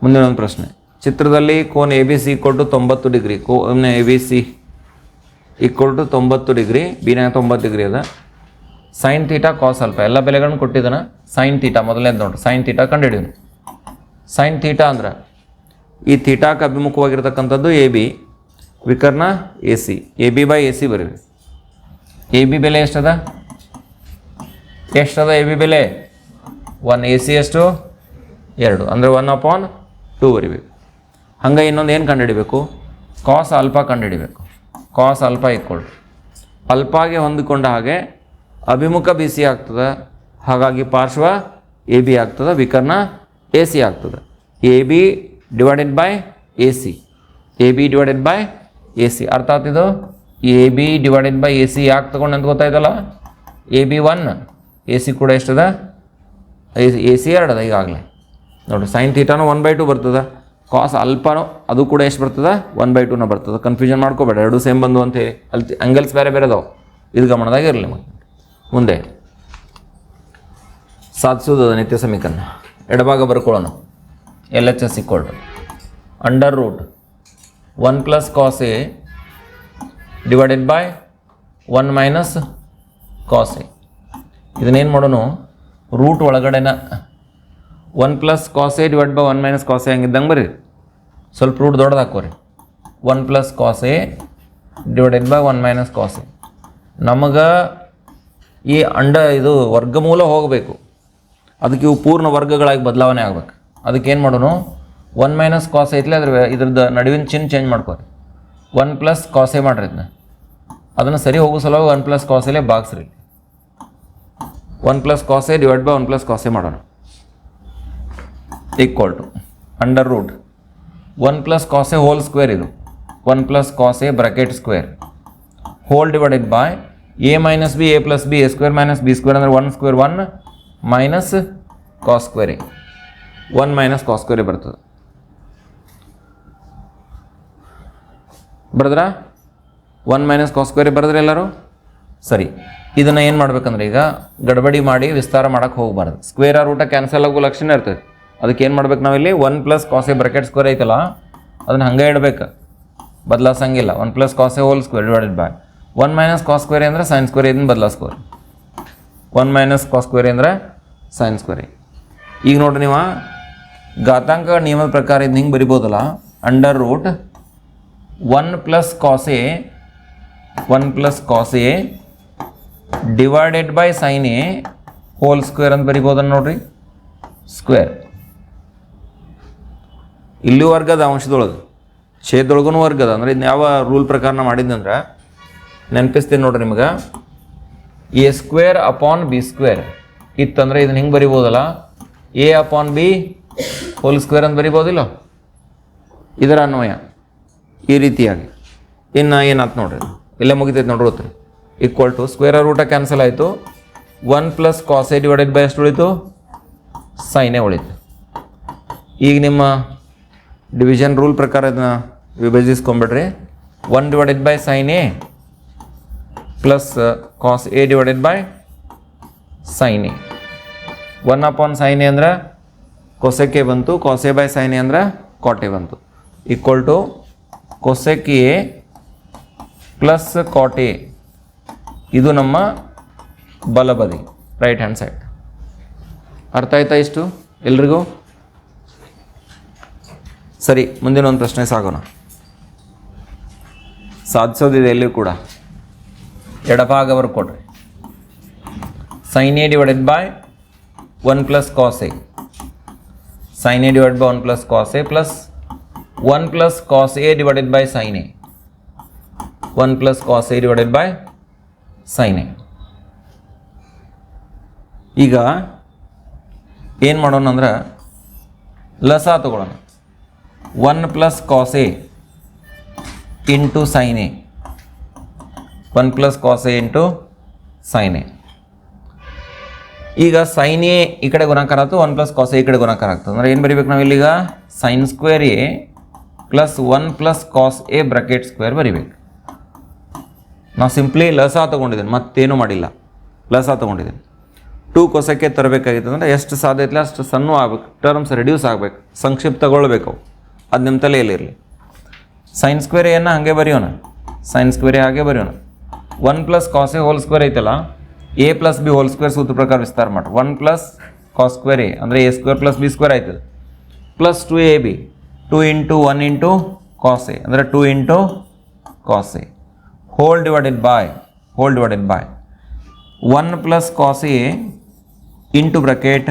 ಮುಂದಿನ ಒಂದು ಪ್ರಶ್ನೆ, ಚಿತ್ರದಲ್ಲಿ ಕೋನ್ A B C equal to 90 degree, ಕೋನ್ A B C equal to 90 degree, ಬಿನಾಗ 90 ಡಿಗ್ರಿ ಅದ. ಸೈನ್ ಥೀಟಾ ಕಾಸ್ ಅಲ್ಫಾ ಎಲ್ಲ ಬೆಲೆಗಳನ್ನು ಕೊಟ್ಟಿದ್ದಾನ. ಸೈನ್ ಥೀಟಾ ಮೊದಲನೇದು ನೋಡ್ರಿ, ಸೈನ್ ಥೀಟಾ ಕಂಡುಹಿಡಿಯೋದು. ಸೈನ್ ಥೀಟಾ ಅಂದ್ರೆ ಈ ಥೀಟಾಕ್ಕೆ ಅಭಿಮುಖವಾಗಿರ್ತಕ್ಕಂಥದ್ದು ಎ ಬಿ, ವಿಕರ್ಣ A C, A B by A C ಬರೀರಿ. ಎ ಬಿ ಬೆಲೆ ಎಷ್ಟದ ಎ ಬಿ ಬೆಲೆ 1, ಎ ಸಿ ಎಷ್ಟು 2, ಅಂದರೆ 1/2 ಬರಿಬೇಕು. ಹಂಗೆ ಇನ್ನೊಂದು ಏನು ಕಂಡುಹಿಡಿಬೇಕು, ಕಾಸ್ ಆಲ್ಫಾ ಕಂಡುಹಿಡಿಬೇಕು. ಕಾಸ್ ಆಲ್ಫಾ ಈಕ್ವಲ್ ಟು ಅಲ್ಫಾಗೆ ಹೊಂದಿಕೊಂಡ ಹಾಗೆ ಅಭಿಮುಖ ಬಿ ಸಿ ಆಗ್ತದೆ, ಹಾಗಾಗಿ ಪಾರ್ಶ್ವ ಎ ಬಿ ಆಗ್ತದೆ, ವಿಕರ್ಣ ಎ ಸಿ ಆಗ್ತದೆ. A B divided by A C, ಅರ್ಥ ಆಗ್ತಿದ್ದು? A B divided by A C ಯಾಕೆ ತೊಗೊಂಡು ಅಂತ ಗೊತ್ತಾಯ್ತಲ್ಲ. ಎ ಬಿ 1, ಎ ಸಿ ಕೂಡ ಎಷ್ಟದ, ಎ ಸಿ 2 ಅದ ಈಗಾಗಲೇ ನೋಡಿರಿ. ಸೈನ್ ಥೀಟಾನು 1/2 ಬರ್ತದೆ, ಕಾಸ್ ಅಲ್ಫಾನು ಅದು ಕೂಡ ಎಷ್ಟು ಬರ್ತದೆ 1/2 ಬರ್ತದೆ. ಕನ್ಫ್ಯೂಷನ್ ಮಾಡ್ಕೋಬೇಡ, ಎರಡು ಸೇಮ್ ಬಂದು ಅಂತ ಹೇಳಿ. ಅಲ್ಲಿ ಆ್ಯಂಗಲ್ಸ್ ಬೇರೆ ಬೇರೆ ಅದಾವೆ, ಇದು ಗಮನದಾಗ ಇರಲಿ. ಮುಂದೆ ಸಾಧಿಸೋದು ನಿತ್ಯ ಸಮೀಕರಣ, ಎಡಭಾಗ ಬರ್ಕೊಳ್ಳೋಣ. L H S equal to under root 1 + cos A divided by 1 - cos A. ಇದನ್ನೇನು ಮಾಡೋಣ, ರೂಟ್ ಒಳಗಡೆನ 1 + cos A divide by 1 - cos A ಹಂಗಿದ್ದಂಗೆ ಬರ್ರಿ. ಸ್ವಲ್ಪ ರೂಟ್ ದೊಡ್ಡದು ಹಾಕೋರಿ. 1 + cos A divided by 1 - cos A. ನಮಗೆ ಈ ಇದು ವರ್ಗಮೂಲ ಹೋಗಬೇಕು, ಅದಕ್ಕೆ ಇವು ಪೂರ್ಣ ವರ್ಗಗಳಾಗಿ ಬದಲಾವಣೆ ಆಗ್ಬೇಕು. ಅದಕ್ಕೇನು ಮಾಡೋಣ, 1 - cos ಐತ್ಲೆ ಇದ್ರದ್ದು ನಡುವಿನ ಚಿಹ್ನೆ ಚೇಂಜ್ ಮಾಡ್ಕೋರಿ. 1 + cos A ಮಾಡ್ರಿ. ಅದನ್ನು ಸರಿ ಹೋಗೋ ಸಲುವಾಗಿ 1 + cos A ಬಾಗಿಸ್ರಿ. 1 + cos A divide by 1 + cos A ಮಾಡೋಣ. Equal to under root 1 + cos A whole square, ಇದು 1 + cos A bracket square whole divided by a - b, a + b, a² - b² ಅಂದರೆ 1² 1 minus cos square A, 1 - cos square ಬರ್ತದೆ. ಬರೆದ್ರಾ? 1 - cos square ಬರೆದ್ರೆ ಎಲ್ಲರೂ ಸರಿ. ಇದನ್ನು ಏನು ಮಾಡ್ಬೇಕಂದ್ರೆ ಈಗ ಗಡಬಡಿ ಮಾಡಿ ವಿಸ್ತಾರ ಮಾಡೋಕ್ಕೆ ಹೋಗಬಾರ್ದು. ಸ್ಕ್ವೇರ್ ರೂಟ ಕ್ಯಾನ್ಸಲ್ ಆಗೋ ಲಕ್ಷಣ ಇರ್ತದೆ. ಅದಕ್ಕೆ ಏನು ಮಾಡ್ಬೇಕು ನಾವಿಲ್ಲಿ 1 + cos A ಬ್ರಾಕೆಟ್ ಸ್ಕ್ವೇರ್ ಐತಲ್ಲ ಅದನ್ನು ಹಂಗೆ ಇಡಬೇಕು, ಬದಲಾಸಂಗಿಲ್ಲ. 1 + cos A whole square divided by 1 - cos square ಅಂದರೆ ಸೈನ್ ಸ್ಕ್ವೇರ್ ಇದನ್ನು ಬದಲಾಸ್ಕೋರಿ. 1 - cos ಸ್ಕ್ವೇರ್ ಅಂದರೆ ಸೈನ್ ಸ್ಕ್ವೇರ್. ಈಗ ನೋಡ್ರಿ, ನೀವು ಘಾತಾಂಕ ನಿಯಮದ ಪ್ರಕಾರ ಇದನ್ನ ಹಿಂಗೆ ಬರಿಬೋದಲ್ಲ, under root 1 + cos A divided by sine A whole square ಅಂತ ಬರಿಬೋದನ್ನು ನೋಡ್ರಿ. ಸ್ಕ್ವೇರ್ ಇಲ್ಲೂ ವರ್ಗದ ಅಂಶದೊಳಗೆ, ಛೇದೊಳಗೂ ವರ್ಗದ. ಅಂದರೆ ಇದನ್ನ ಯಾವ ರೂಲ್ ಪ್ರಕಾರ ಮಾಡಿದ್ದಂದ್ರೆ ನೆನಪಿಸ್ತೀನಿ ನೋಡ್ರಿ ನಿಮ್ಗೆ, A² / B² ಇತ್ತಂದರೆ ಇದನ್ನ ಹಿಂಗೆ ಬರಿಬೋದಲ್ಲ, A/B ಹೋಲ್ ಸ್ಕ್ವೇರ್ ಅಂತ ಬರಿಬೋದಿಲ್ಲ. ಇದರ ಅನ್ವಯ ಈ ರೀತಿಯಾಗಿ. ಇನ್ನು ಏನಾಯ್ತು ನೋಡ್ರಿ, ಇಲ್ಲೇ ಮುಗಿತೈತೆ ನೋಡ್ರಿ. ಗೊತ್ತ್ರಿ ಈಕ್ವಲ್ ಟು ಸ್ಕ್ವೇರ್ ರೂಟ ಕ್ಯಾನ್ಸಲ್ ಆಯಿತು. 1 + cos A ಡಿವೈಡೆಡ್ ಬೈ ಎಷ್ಟು ಉಳಿತು, ಸೈನ್ A ಉಳಿತು. ಈಗ ನಿಮ್ಮ ಡಿವಿಷನ್ ರೂಲ್ ಪ್ರಕಾರ ಇದನ್ನ ವಿಭಜಿಸ್ಕೊಂಬಿಡ್ರಿ. 1 divided by sine A plus cos A divided by sine A. 1/sin A ಅಂದ್ರೆ cosec A ಬಂತು, cos A ಬೈ sin A ಅಂದ್ರೆ cot A ಬಂತು. Equal to cosec A plus cot A, ಇದು ನಮ್ಮ ಬಲಬದಿ, ರೈಟ್ ಹ್ಯಾಂಡ್ ಸೈಡ್. ಅರ್ಥ ಆಯ್ತಾ ಇಷ್ಟು ಎಲ್ರಿಗೂ? ಸರಿ, ಮುಂದಿನ ಒಂದು ಪ್ರಶ್ನೆ ಸಾಗೋಣ. ಸಾಧಿಸೋದಿದೆ ಎಲ್ಲಿಯೂ ಕೂಡ. ಎಡಭಾಗವರೆಗೆ ಕೊಡ್ರಿ. sin A divided by 1 + cos A, sin A divided by 1 + cos A plus 1 + cos A divided by sin A, 1 + cos A divided by sin A. ಈಗ ಏನು ಮಾಡೋಣ ಅಂದ್ರೆ ಲಸ ತಗೊಳ್ಳೋಣ. 1 + cos A into sin A, 1 + cos A into sine A. ಈಗ sine A ಈ ಕಡೆ ಗುಣಾಕಾರ ಆಯ್ತು, 1 + ಕಾಸ್ ಎ ಈ ಕಡೆ ಗುಣಾಕಾರ ಆಗ್ತದೆ. ಅಂದರೆ ಏನು ಬರಿಬೇಕು ನಾವಿಲ್ಲೀಗ sin² a + 1 + cos A bracket square ಬರಿಬೇಕು. ನಾವು ಸಿಂಪ್ಲಿ ಲಸ ತೊಗೊಂಡಿದ್ದೀನಿ, ಮತ್ತೇನು ಮಾಡಿಲ್ಲ, ಲಸ ತೊಗೊಂಡಿದ್ದೀನಿ. 2 ಕೊಸಕ್ಕೆ ತರಬೇಕಾಗಿತ್ತು ಅಂದರೆ ಎಷ್ಟು ಸಾಧ್ಯ ಐತಿಲ್ಲ ಅಷ್ಟು ಸಣ್ಣ ಆಗ್ಬೇಕು, ಟರ್ಮ್ಸ್ ರೆಡ್ಯೂಸ್ ಆಗಬೇಕು, ಸಂಕ್ಷಿಪ್ತಗೊಳ್ಬೇಕು. ಅದು ನಿಮ್ಮ ತಲೆಯಲ್ಲಿರಲಿ. sin² a ಅನ್ನು ಹಾಗೆ ಬರೆಯೋಣ, sin² a ಹಾಗೆ ಬರೆಯೋಣ. 1 + ಕಾಸ್ ಎ ಹೋಲ್ ಸ್ಕ್ವೇರ್ ಐತಲ್ಲ, a + b ಹೋಲ್ ಸ್ಕ್ವೇರ್ ಸೂತ್ರ ಪ್ರಕಾರ ವಿಸ್ತಾರ ಮಾಡಿ. 1 + cos² a ಅಂದರೆ a² + b² ಆಯ್ತದೆ, ಪ್ಲಸ್ 2ab, 2 × 1 × cos a ಅಂದರೆ 2 × cos a ಹೋಲ್ divided by 1 + cos a into bracket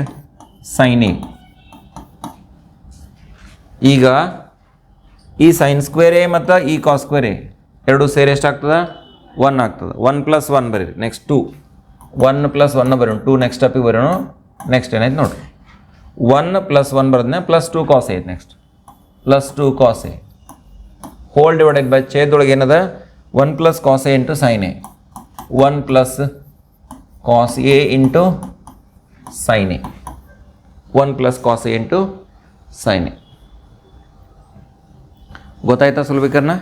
sin a. ಈಗ ಈ sin² a ಮತ್ತು ಈ cos² a ಎರಡು ಸೇರಿ ಎಷ್ಟಾಗ್ತದೆ? 1 ಆಗ್ತದೆ. 1 + 1 ಬರೀರಿ. ನೆಕ್ಸ್ಟ್ 2, 1 + 1 ಬರೋಣ. 2 ನೆಕ್ಸ್ಟ್ ಸ್ಟೆಪಿಗೆ ಬರೋಣ. ನೆಕ್ಸ್ಟ್ ಏನಾಯ್ತು ನೋಡಿರಿ, 1 + 1 ಬರೋದನ್ನ +2 cos a ಐತೆ. ನೆಕ್ಸ್ಟ್ +2 cos a ಹೋಲ್ ಡಿವೈಡೆಡ್ ಬೈ ಛೇದೊಳಗೆ ಏನದ 1 + cos a × sin a, 1 + cos a × sin a, 1 + cos a × sin a. ಗೊತ್ತಾಯ್ತಾ ಸುಲಭೀಕರಣ?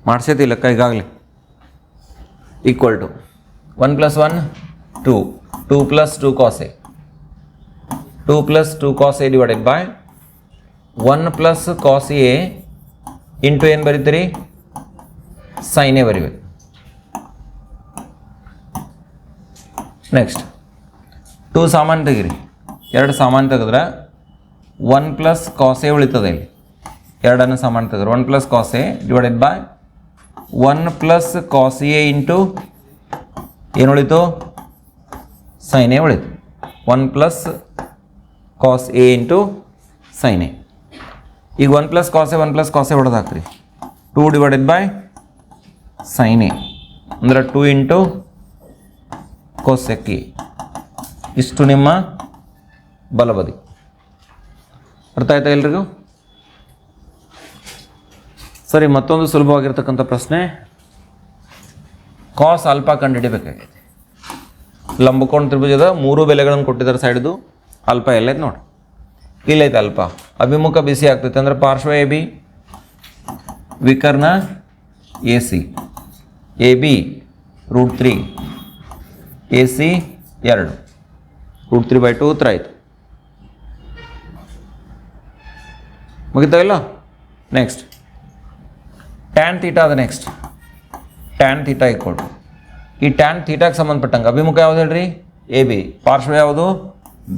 ಮಾಡಿಸೈತಿ ಲೆಕ್ಕ ಈಗಾಗಲೇ. Equal to 1 + 1 2, 2 + 2 cos a, 2 + 2 cos a divided by 1 + cos a into ಏನು ಬರೀತೀರಿ? sin a ಬರಿಬೇಕು. ನೆಕ್ಸ್ಟ್ 2 ಸಾಮಾನ್ಯ ತೆಗಿರಿ. 2 ಸಾಮಾನ್ಯ ತೆಗೆದ್ರೆ 1 + cos a ಉಳಿತದೆ. ಇಲ್ಲಿ 2 ಸಾಮಾನ್ಯ ತೆಗೆದ್ರೆ 1 + cos a divided by 1 + cos a into ಏನು ಉಳಿತು? sin a ಉಳಿತು. 1 + cos a into sin a. ಈಗ 1 + cos a 1 + cos a ಹೊಡೆದು ಹಾಕ್ರಿ. 2 ಡಿವೈಡೆಡ್ ಬೈ sin a ಅಂದರೆ 2 × cosec a. ಇಷ್ಟು ನಿಮ್ಮ ಬಲಬದಿ. ಅರ್ಥ ಆಯ್ತಾ ಎಲ್ರಿಗೂ? ಸರಿ, ಮತ್ತೊಂದು ಸುಲಭವಾಗಿರ್ತಕ್ಕಂಥ ಪ್ರಶ್ನೆ. ಕಾಸ್ ಆಲ್ಫಾ ಕಂಡುಹಿಡಿಬೇಕಾಗೈತೆ. ಲಂಬಕೋಣ ತ್ರಿಭುಜದ 3 ಬೆಲೆಗಳನ್ನು ಕೊಟ್ಟಿದ್ದಾರೆ. ಸೈಡ್ದು ಆಲ್ಫಾ ಎಲ್ಲೈತೆ ನೋಡಿ, ಇಲ್ಲೈತೆ ಆಲ್ಫಾ. ಅಭಿಮುಖ ಬಿಸಿ ಆಗ್ತೈತೆ ಅಂದರೆ ಪಾರ್ಶ್ವ ಎ ಬಿ, ವಿಕರ್ಣ A C, A B √3, A C 2, √3/2 ಉತ್ತರ ಆಯಿತು. ಮುಗಿತಾ ಇಲ್ಲ? ನೆಕ್ಸ್ಟ್ ಟ್ಯಾನ್ ಥೀಟಾ ಅದ. Next tan theta equal to, ಈ ಟ್ಯಾನ್ ಥೀಟಾಗೆ ಸಂಬಂಧಪಟ್ಟಂಗೆ ಅಭಿಮುಖ ಯಾವುದು ಹೇಳ್ರಿ? A B. ಪಾರ್ಶ್ವ ಯಾವುದು?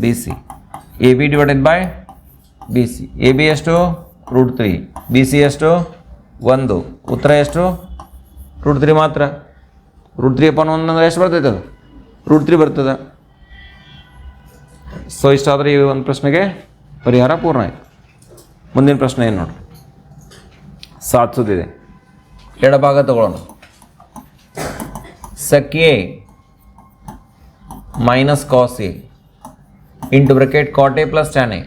B C. A B divided by B C. A B ಎಷ್ಟು? √3, ಬಿ ಸಿ ಎಷ್ಟು? 1. ಉತ್ತರ ಎಷ್ಟು? √3 ಮಾತ್ರ. √3/1 ಅಂದರೆ ಎಷ್ಟು ಬರ್ತೈತೆ? ಅದು √3 ಬರ್ತದೆ. ಸೊ ಇಷ್ಟಾದರೆ ಈ ಒಂದು ಪ್ರಶ್ನೆಗೆ ಪರಿಹಾರ ಪೂರ್ಣ ಆಯಿತು. ಮುಂದಿನ ಪ್ರಶ್ನೆ ಏನು ನೋಡಿ, ಸಾಧಿಸೋದಿದೆ. ಎಡಭಾಗ ತಗೊಳ್ಳೋಣ. sec a - cos a into bracket cot a + tan a,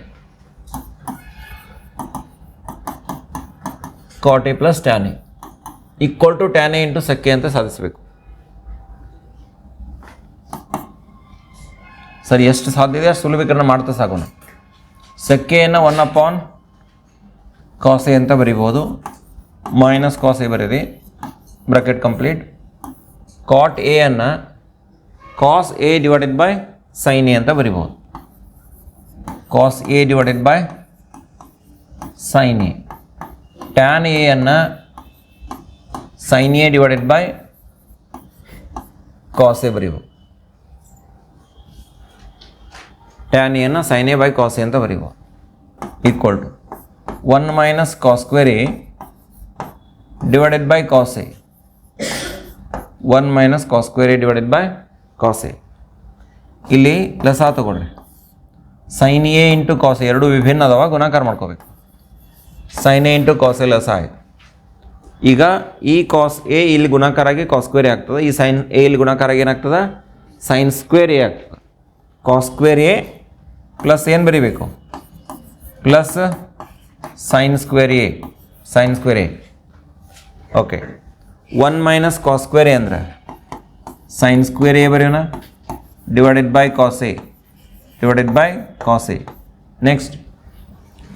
cot a + tan a equal to tan a into sec a ಅಂತ ಸಾಧಿಸಬೇಕು. ಸರಿ, ಎಷ್ಟು ಸಾಧ್ಯ ಇದೆ ಅಷ್ಟು ಸುಲಭೀಕರಣ ಮಾಡ್ತಾ ಸಾಗೋಣ. sec a ಅನ್ನು 1/cos a ಅಂತ ಬರಿಬೋದು. -cos a ಬರೀರಿ, ಬ್ರಾಕೆಟ್ ಕಂಪ್ಲೀಟ್. cot a ಅನ್ನು cos a divided by sin a ಅಂತ ಬರಿಬೋದು. cos a divided by sin a. tan a ಅನ್ನು sin a divided by cos a ಬರಿಬೋದು. tan a ಅನ್ನು sin a by cos a ಅಂತ ಬರಿಬೋದು. Equal to 1 - cos² a divided by cos a, 1 - cos² a divided by cos a. ಇಲ್ಲಿ ಲಸ ತಗೊಳ್ರಿ. sin a into cos a ಎರಡು ವಿಭಿನ್ನ ಅದಾವ, ಗುಣಾಕಾರ ಮಾಡ್ಕೋಬೇಕು. sin a into cos a ಲಸ ಆಯಿತು. ಈಗ ಈ cos a ಇಲ್ಲಿ ಗುಣಾಕಾರ ಆಗಿ cos² a ಆಗ್ತದೆ. ಈ sin a ಇಲ್ಲಿ ಗುಣಾಕಾರ ಆಗಿ ಏನಾಗ್ತದೆ? sin² a ಆಗ್ತದೆ. cos² a ಪ್ಲಸ್ ಏನು ಬರೀಬೇಕು? Plus sin² a, sin² a. Okay, 1 - cos² a ಅಂದರೆ ಸೈನ್ ಸ್ಕ್ವೇರ್ ಎ ಬರೆಯೋಣ divided by cos A divided by cos A. Next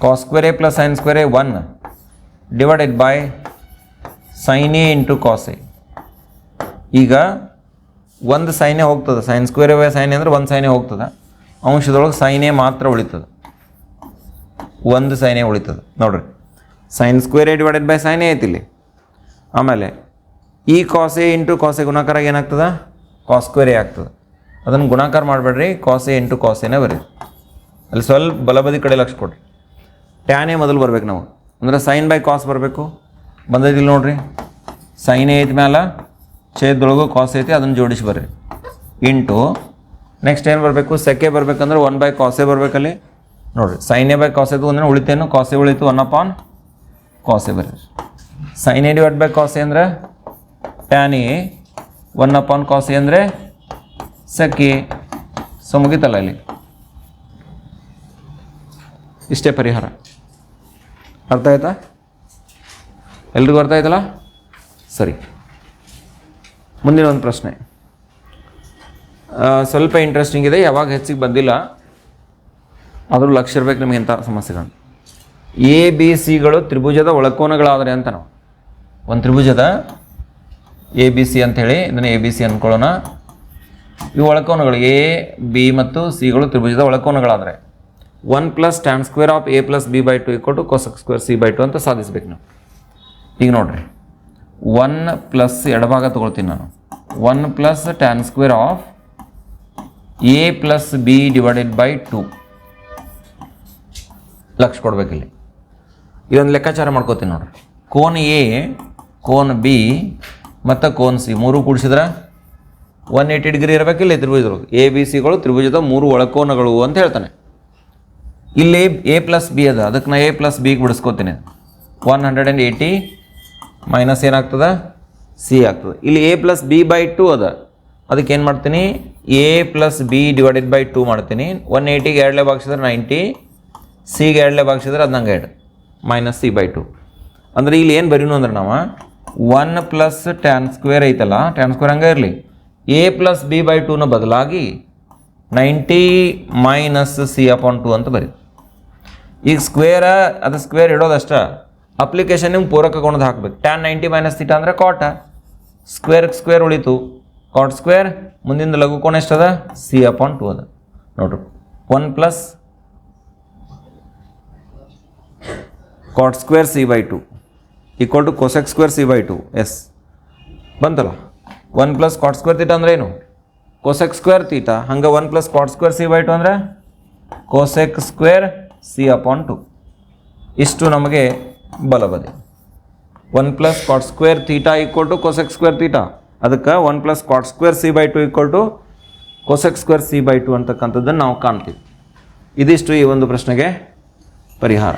cos square A plus sine square A 1 divided by sine A into cos A. ಈಗ ಒಂದು ಸೈನೇ ಹೋಗ್ತದೆ, sign square A sign ಅಂದರೆ ಒಂದು ಸೈನೇ ಹೋಗ್ತದೆ, ಅಂಶದೊಳಗೆ ಸೈನೇ ಮಾತ್ರ ಉಳಿತದೆ, ಒಂದು ಸೈನೇ ಉಳಿತದೆ ನೋಡ್ರಿ. Sine square A divided by sine A ಐತಿಲ್ಲಿ. ಆಮೇಲೆ ಈ cos A into cos A ಗುಣಾಕಾರ ಏನಾಗ್ತದೆ, ಕಾಸ್ ಸ್ಕ್ವೇರ್ ಎ ಆಗ್ತದೆ. ಅದನ್ನು ಗುಣಾಕಾರ ಮಾಡಬೇಡ್ರಿ, ಕಾಸ್ ಎ ಇಂಟು ಕಾಸ್ ಎನೇ ಬರ್ರಿ. ಅಲ್ಲಿ ಸ್ವಲ್ಪ ಬಲಬದಿ ಕಡೆ ಲಕ್ಷ ಕೊಡ್ರಿ. ಟ್ಯಾನ್ ಎ ಮೊದಲು ಬರ್ಬೇಕು ನಾವು, ಅಂದರೆ ಸೈನ್ ಬೈ ಕಾಸ್ ಬರಬೇಕು. ಬಂದೈತಿಲ್ಲ ನೋಡ್ರಿ, ಸೈನ್ ಎ ಐತಿ ಮ್ಯಾಲೆ ಛೇದದೊಳಗು ಕಾಸ್ ಐತಿ, ಅದನ್ನು ಜೋಡಿಸಿ ಬರ್ರಿ. ಇಂಟು ನೆಕ್ಸ್ಟ್ ಏನು ಬರಬೇಕು, ಸೆಕೆ ಬರ್ಬೇಕಂದ್ರೆ 1 ಬೈ ಕಾಸ್ ಎ ಬರಬೇಕಲ್ಲಿ ನೋಡಿರಿ. ಸೈನ್ ಎ ಬೈ ಕಾಸ್ ಎದು ಅಂದರೆ ಉಳಿತೇನು, ಕಾಸ್ ಎ ಉಳಿತು 1 ಅಪಾನ್ ಕಾಸ್ ಎ ಬರ್ರಿ. Sine A divide by cos A ಅಂದರೆ tan A, 1 upon cos A ಅಂದರೆ ಸೆಕೆ. ಸೊ ಮುಗಿತಲ್ಲ ಇಲ್ಲಿ, ಇಷ್ಟೇ ಪರಿಹಾರ. ಅರ್ಥ ಆಯ್ತಾ? ಎಲ್ರಿಗೂ ಅರ್ಥ ಆಯ್ತಲ್ಲ? ಸರಿ, ಮುಂದಿನ ಒಂದು ಪ್ರಶ್ನೆ ಸ್ವಲ್ಪ ಇಂಟ್ರೆಸ್ಟಿಂಗ್ ಇದೆ, ಯಾವಾಗ ಹೆಚ್ಚಿಗೆ ಬಂದಿಲ್ಲ ಆದರೂ ಲಕ್ಷ ಇರಬೇಕು ನಿಮಗೆ ಇಂಥ ಸಮಸ್ಯೆಗಳು. ಎ ಬಿ ಸಿಗಳು ತ್ರಿಭುಜದ ಒಳಕೋನಗಳಾದರೆ ಅಂತ ನಾವು ಒಂದು ತ್ರಿಭುಜದ ಎ ಬಿ ಸಿ ಅಂಥೇಳಿ ಇದನ್ನು ಎ ಬಿ ಸಿ ಅಂದ್ಕೊಳ್ಳೋಣ. ಇವು ಒಳಕೋನಗಳು ಎ ಬಿ ಮತ್ತು ಸಿಗಳು ತ್ರಿಭುಜದ ಒಳಕೋನಗಳಾದರೆ 1 + tan square of a + b/2 = cosec square c/2 ಅಂತ ಸಾಧಿಸ್ಬೇಕು ನಾವು. ಈಗ ನೋಡಿರಿ, 1 ಪ್ಲಸ್ ಎಡಭಾಗ ತೊಗೊಳ್ತೀನಿ ನಾನು, 1 + tan square of a + b / 2 ಲಕ್ಷ ಕೊಡ್ಬೇಕಿಲ್ಲಿ. ಇದೊಂದು ಲೆಕ್ಕಾಚಾರ ಮಾಡ್ಕೋತೀನಿ ನೋಡ್ರಿ. ಕೋನ್ ಎ, ಕೋನ್ ಬಿ ಮತ್ತು ಕೋನ್ ಸಿ ಮೂರು ಕೂಡಿಸಿದ್ರೆ 180 ಡಿಗ್ರಿ ಇರಬೇಕಿಲ್ಲ ತ್ರಿಭುಜದೊಳಗೆ. ಎ ಬಿ ಸಿಗಳು ತ್ರಿಭುಜದ 3 ಒಳಕೋನಗಳು ಅಂತ ಹೇಳ್ತಾನೆ. ಇಲ್ಲಿ a + b ಅದ, ಅದಕ್ಕೆ ನಾ a + b ಬಿಡಿಸ್ಕೋತೀನಿ. 180 ಮೈನಸ್ ಏನಾಗ್ತದೆ, ಸಿ ಆಗ್ತದೆ. ಇಲ್ಲಿ a + b/2 ಅದ, ಅದಕ್ಕೆ ಏನು ಮಾಡ್ತೀನಿ, a + b / 2 ಮಾಡ್ತೀನಿ. 180ಗೆ 2 ಭಾಗಿಸಿದ್ರೆ 90, ಸಿಗೆ 2 ಭಾಗಿಸಿದ್ರೆ ಅದು ನಂಗೆ 2 ಮೈನಸ್ c/2. ಅಂದರೆ ಇಲ್ಲಿ ಏನು ಬರೀನು ಅಂದ್ರೆ ನಾವು 1 + tan ಸ್ಕ್ವೇರ್ ಐತಲ್ಲ, ಟ್ಯಾನ್ ಸ್ಕ್ವೇರ್ ಹಂಗೆ ಇರಲಿ, a + b/2ನ ಬದಲಾಗಿ 90 ಮೈನಸ್ c/2 ಅಂತ ಬರೀ. ಈಗ ಸ್ಕ್ವೇರ ಅದು ಸ್ಕ್ವೇರ್ ಇಡೋದಷ್ಟ, ಅಪ್ಲಿಕೇಶನ್ ನಿಮ್ಗೆ ಪೂರಕ ಗುಣದ ಹಾಕ್ಬೇಕು. ಟ್ಯಾನ್ 90 ಮೈನಸ್ ಥೀಟಾ ಅಂದರೆ ಕಾಟ, ಸ್ಕ್ವೇರ್ ಉಳಿತು, ಕಾಟ್ ಸ್ಕ್ವೇರ್ ಮುಂದಿನ ಲಘು ಕೋನ ಎಷ್ಟದ, c/2 ಅದ ನೋಡ್ರಿ. 1 + cot square c/2 = cosec square c/2. Yes ಬಂತಲ್ಲ. 1 + cot ಸ್ಕ್ವೇರ್ ಥೀಟಾ ಅಂದ್ರೆ ಏನು, cosec ಸ್ಕ್ವೇರ್ ಥೀಟಾ. ಹಂಗೆ 1 + cot ಸ್ಕ್ವೇರ್ c/2 ಅಂದರೆ cosec ಸ್ಕ್ವೇರ್ c/2. ಇಷ್ಟು ನಮಗೆ ಬಲಬದಿ. 1 + cot square theta = cosec square theta. ಅದಕ್ಕೆ 1 + cot square c/2 = cosec square c/2 ಅಂತಕ್ಕಂಥದ್ದನ್ನು ನಾವು ಕಾಣ್ತೀವಿ. ಇದಿಷ್ಟು ಈ ಒಂದು ಪ್ರಶ್ನೆಗೆ ಪರಿಹಾರ.